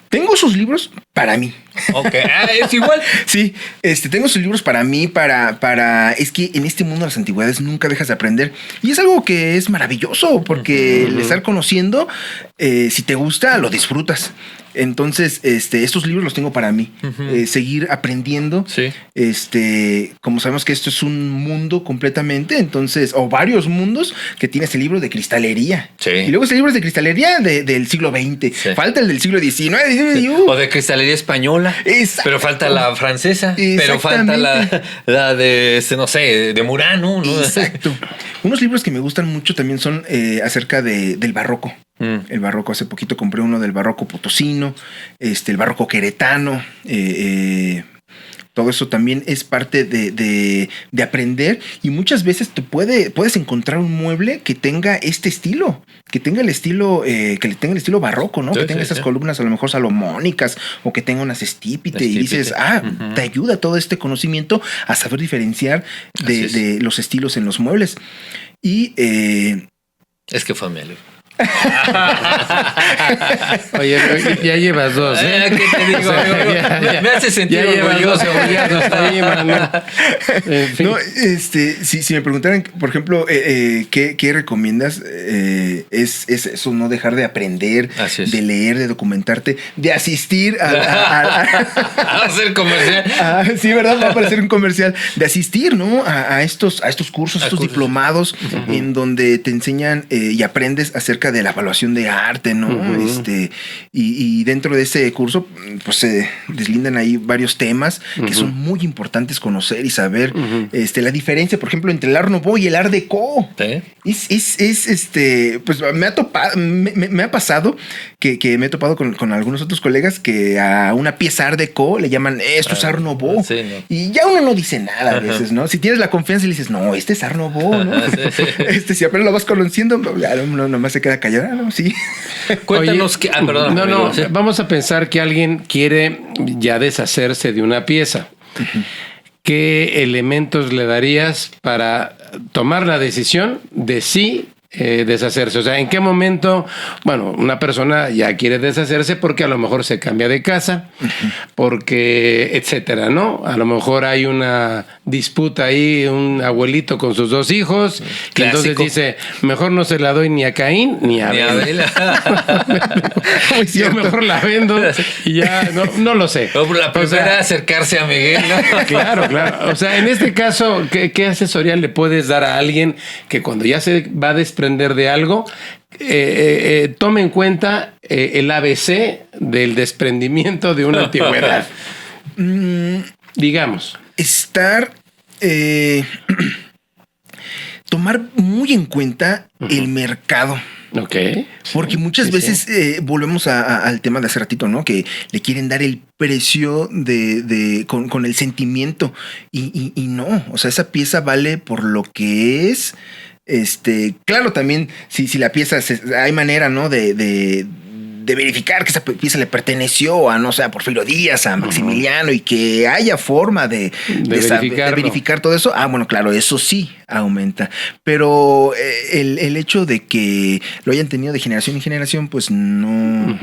Tengo sus libros para mí. Ok, es igual. Sí, tengo sus libros para mí, es que en este mundo de las antigüedades nunca dejas de aprender. Y es algo que es maravilloso, porque el estar conociendo, si te gusta, lo disfrutas. Entonces, estos libros los tengo para mí. Seguir aprendiendo. Sí. Como sabemos que esto es un mundo completamente, entonces, o varios mundos, que tiene este libro de cristalería. Sí. Y luego este libro es de cristalería del siglo XX. Sí. Falta el del siglo XIX. O de cristalería española. Exacto. Pero falta la francesa. Pero falta la de, no sé, de Murano, ¿no? Exacto. Unos libros que me gustan mucho también son acerca del barroco. El barroco, hace poquito compré uno del barroco potosino, el barroco queretano, todo eso también es parte de aprender, y muchas veces puedes encontrar un mueble que tenga este estilo, que tenga el estilo barroco, ¿no? Sí, que tenga esas columnas a lo mejor salomónicas, o que tenga unas estípite, y dices, te ayuda todo este conocimiento a saber diferenciar de los estilos en los muebles. Y es que fue Melo. Oye, ya llevas dos, ¿eh? ¿Qué te digo? Me hace sentir orgulloso. En fin. No, si me preguntaran, por ejemplo, ¿qué recomiendas? Es eso, no dejar de aprender, de leer, de documentarte, de asistir a hacer comercial. Sí, ¿verdad? Va a parecer un comercial. De asistir, ¿no? A estos cursos, estos diplomados, en donde te enseñan y aprendes acerca de la evaluación de arte, ¿no? Y dentro de ese curso, pues se deslindan ahí varios temas que son muy importantes conocer y saber la diferencia, por ejemplo, entre el Art Nouveau y el Art Deco. Pues me ha pasado que me he topado con algunos otros colegas que a una pieza Art Deco le llaman esto es Art Nouveau. Sí, ¿no? Y ya uno no dice nada a veces, ¿no? Si tienes la confianza y le dices, no, este es Art Nouveau, ¿no? Si apenas lo vas conociendo, nomás se queda callado. No, sí. Cuéntanos que. Perdón. ¿Sí? Vamos a pensar que alguien quiere ya deshacerse de una pieza. ¿Qué elementos le darías para tomar la decisión de sí deshacerse? O sea, ¿en qué momento, bueno, una persona ya quiere deshacerse porque a lo mejor se cambia de casa, porque, etcétera, ¿no? A lo mejor hay una disputa ahí, un abuelito con sus 2 hijos, y entonces dice, mejor no se la doy ni a Caín ni a Abel. Yo mejor la vendo y ya, no lo sé. La primera acercarse a Miguel, ¿no? Claro. O sea, en este caso, ¿qué asesoría le puedes dar a alguien que cuando ya se va a desprender de algo, tome en cuenta el ABC del desprendimiento de una antigüedad? Digamos. Tomar muy en cuenta el mercado. Ok. Porque muchas veces volvemos al tema de hace ratito, ¿no? Que le quieren dar el precio con el sentimiento. Y no, o sea, esa pieza vale por lo que es. Claro, también si la pieza hay manera, ¿no? De verificar que esa pieza le perteneció a, no sé, a Porfirio Díaz, a Maximiliano, y que haya forma de verificar todo eso. Bueno, claro, eso sí aumenta. Pero el hecho de que lo hayan tenido de generación en generación, pues no.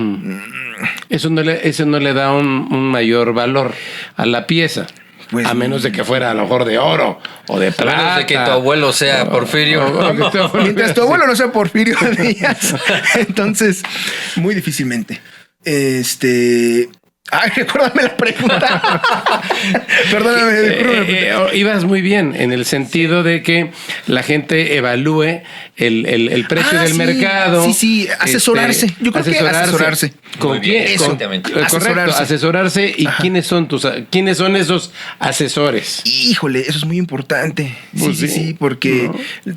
Eso no le da un mayor valor a la pieza. Pues, a menos de que fuera a lo mejor de oro o de plata. A menos de que tu abuelo sea Porfirio. Mientras tu abuelo no sea Porfirio Díaz. Entonces, muy difícilmente. Recuérdame la pregunta. Perdóname. Ibas muy bien en el sentido de que la gente evalúe el precio del mercado. Sí, asesorarse. Yo creo que asesorarse. ¿Con quién? Exactamente. Correcto, asesorarse. ¿Y quiénes son esos asesores? Híjole, eso es muy importante. Pues sí, porque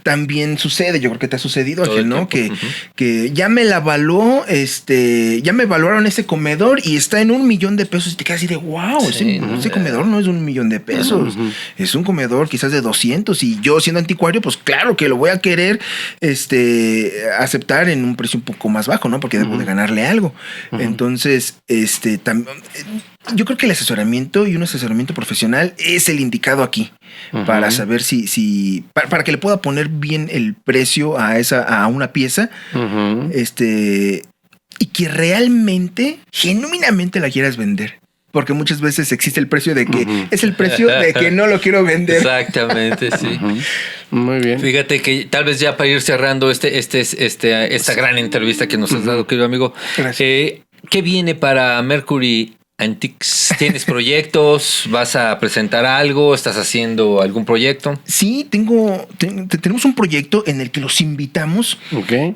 también sucede, yo creo que te ha sucedido, Ángel, ¿no? Que ya me la evaluó, ya me evaluaron ese comedor y está en $1,000,000 de pesos, y te quedas así de wow, ese comedor no es $1,000,000 de pesos, es un comedor quizás de 200, y yo siendo anticuario, pues claro que lo voy a querer aceptar en un precio un poco más bajo, ¿no? Porque debo de ganarle algo. Entonces, yo creo que el asesoramiento y un asesoramiento profesional es el indicado aquí para saber para que le pueda poner bien el precio a una pieza, y que realmente, genuinamente la quieras vender. Porque muchas veces existe el precio de que es el precio de que no lo quiero vender. Exactamente, sí. Muy bien. Fíjate que tal vez ya para ir cerrando esta gran entrevista que nos has dado, querido amigo. Gracias. ¿Qué viene para Mercury Antiques? ¿Tienes proyectos? ¿Vas a presentar algo? ¿Estás haciendo algún proyecto? Sí, tenemos un proyecto en el que los invitamos. Okay.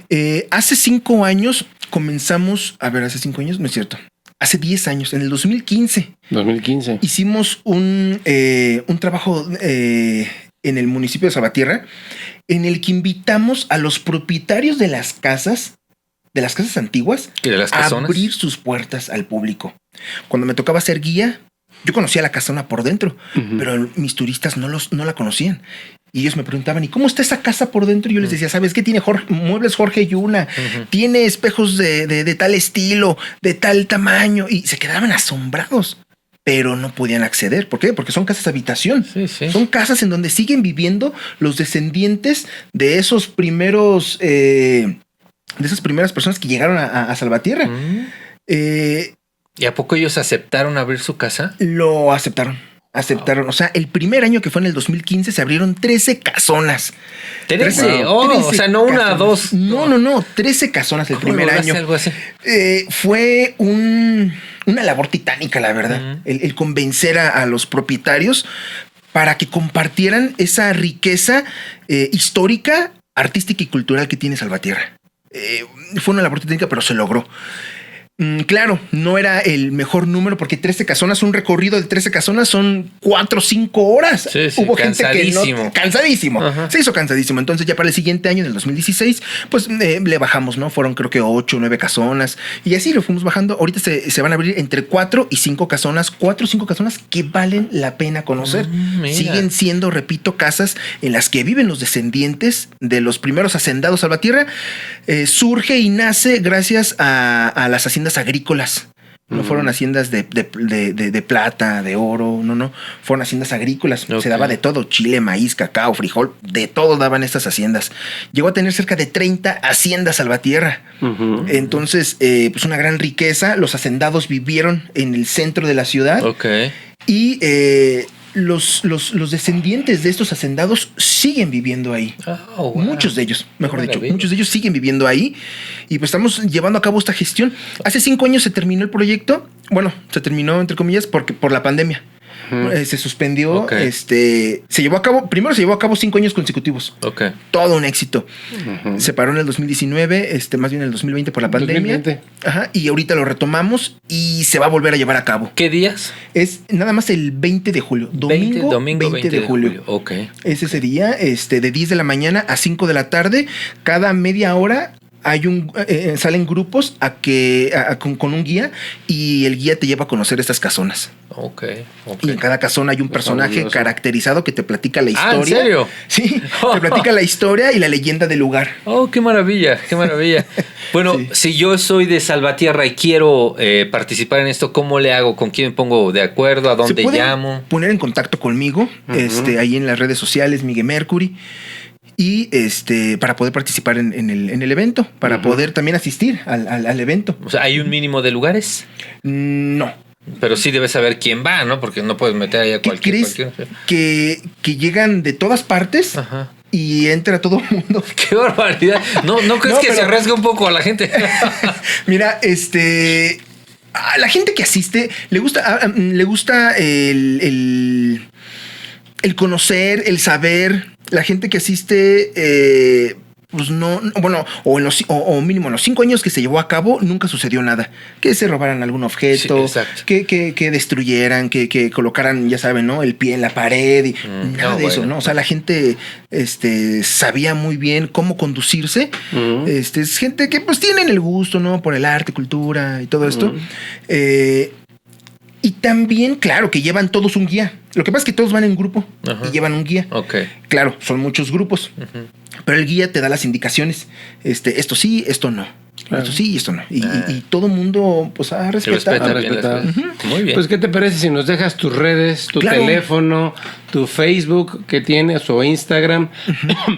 Hace 5 años comenzamos, hace 5 años, no es cierto. Hace 10 años, en el 2015. Hicimos un trabajo en el municipio de Salvatierra, en el que invitamos a los propietarios de las casas antiguas, ¿y de las casonas? A abrir sus puertas al público. Cuando me tocaba ser guía, yo conocía la casona por dentro, pero mis turistas no la conocían. Y ellos me preguntaban, ¿y cómo está esa casa por dentro? Y yo les decía, ¿sabes qué? Tiene muebles Jorge Yuna, tiene espejos de tal estilo, de tal tamaño. Y se quedaban asombrados, pero no podían acceder. ¿Por qué? Porque son casas habitación. Sí. Son casas en donde siguen viviendo los descendientes de esos primeros, de esas primeras personas que llegaron a Salvatierra. ¿Y a poco ellos aceptaron abrir su casa? Lo aceptaron. O sea, el primer año, que fue en el 2015, se abrieron 13 casonas. 13. O sea, no una, dos. No, 13 casonas el primer año. Algo así? Fue una labor titánica, la verdad. El convencer a los propietarios para que compartieran esa riqueza histórica, artística y cultural que tiene Salvatierra. Fue una labor titánica, pero se logró. Claro, no era el mejor número, porque 13 casonas, un recorrido de 13 casonas son 4 o 5 horas. Sí, Hubo gente cansadísimo. que no, cansadísimo. Se hizo cansadísimo. Entonces ya para el siguiente año, en el 2016, pues le bajamos, ¿no? Fueron creo que 8 o 9 casonas, y así lo fuimos bajando. Ahorita se van a abrir entre 4 y 5 casonas, 4 o 5 casonas que valen la pena conocer. Siguen siendo, repito, casas en las que viven los descendientes de los primeros hacendados Salvatierra. Surge y nace gracias a las haciendas agrícolas No fueron haciendas de plata, de oro, no. Fueron haciendas agrícolas. Se daba de todo: chile, maíz, cacao, frijol, de todo daban estas haciendas. Llegó a tener cerca de 30 haciendas Salvatierra. Entonces, pues una gran riqueza. Los hacendados vivieron en el centro de la ciudad. Y los descendientes de estos hacendados siguen viviendo ahí. Muchos de ellos, mejor dicho, muchos de ellos siguen viviendo ahí. Y pues estamos llevando a cabo esta gestión. Hace 5 años se terminó el proyecto. Bueno, se terminó entre comillas por la pandemia. Se suspendió, se llevó a cabo, primero se llevó a cabo 5 años consecutivos. Todo un éxito. Se paró en el 2019, más bien en el 2020 por la pandemia. 2020. Y ahorita lo retomamos y se va a volver a llevar a cabo. ¿Qué días? Es nada más el 20 de julio. Domingo 20 de julio. Es ese día, de 10 de la mañana a 5 de la tarde, cada media hora. Salen grupos con un guía, y el guía te lleva a conocer estas casonas. Y en cada casona hay un personaje caracterizado que te platica la historia. ¿En serio? Sí, te platica la historia y la leyenda del lugar. ¡Qué maravilla! ¡Qué maravilla! Bueno, si yo soy de Salvatierra y quiero participar en esto, ¿cómo le hago? ¿Con quién me pongo de acuerdo? ¿A dónde llamo? Poner en contacto conmigo, ahí en las redes sociales, Miguel Mercury. Y para poder participar en el evento, para poder también asistir al evento. O sea, ¿hay un mínimo de lugares? No. Pero sí debes saber quién va, ¿no? Porque no puedes meter ahí a cualquier. Que llegan de todas partes. Y entra todo el mundo. ¡Qué barbaridad! ¿No crees que se arriesga un poco a la gente? Mira, a la gente que asiste le gusta el conocer, el saber. La gente que asiste, pues no, bueno, o mínimo en los 5 años que se llevó a cabo, nunca sucedió nada. Que se robaran algún objeto, que destruyeran, que colocaran, ya saben, ¿no? El pie en la pared y nada de eso, ¿no? O sea, la gente sabía muy bien cómo conducirse. Es gente que pues tienen el gusto, ¿no? Por el arte, cultura y todo esto. Y también, claro, que llevan todos un guía. Lo que pasa es que todos van en grupo y llevan un guía. Claro, son muchos grupos. Pero el guía te da las indicaciones. Esto sí, esto no. Esto sí y esto no. Y todo el mundo, pues, ha respetado. Muy bien. Pues, ¿qué te parece si nos dejas tus redes, tu teléfono, tu Facebook que tienes o Instagram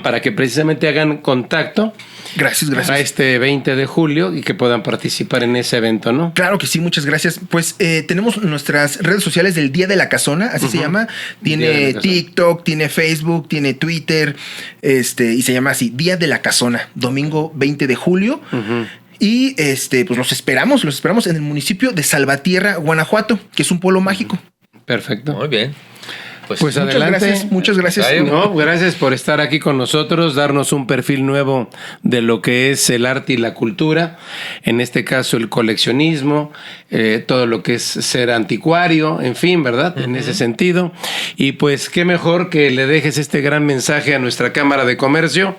para que precisamente hagan contacto? Gracias. Para este 20 de julio y que puedan participar en ese evento, ¿no? Claro que sí, muchas gracias. Pues tenemos nuestras redes sociales del Día de la Casona, así se llama. Tiene TikTok, tiene Facebook, tiene Twitter, y se llama así, Día de la Casona, domingo 20 de julio. Y pues los esperamos en el municipio de Salvatierra, Guanajuato, que es un pueblo mágico. Perfecto. Muy bien. Pues adelante. Muchas gracias. No, gracias por estar aquí con nosotros, darnos un perfil nuevo de lo que es el arte y la cultura, en este caso el coleccionismo, todo lo que es ser anticuario, en fin, ¿verdad? En ese sentido. Y pues qué mejor que le dejes este gran mensaje a nuestra Cámara de Comercio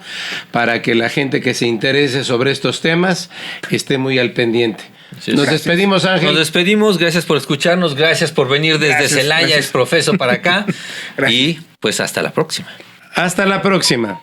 para que la gente que se interese sobre estos temas esté muy al pendiente. Nos despedimos, Ángel. Nos despedimos, gracias por escucharnos, gracias por venir desde Celaya, Exprofeso para acá. Y pues hasta la próxima. Hasta la próxima.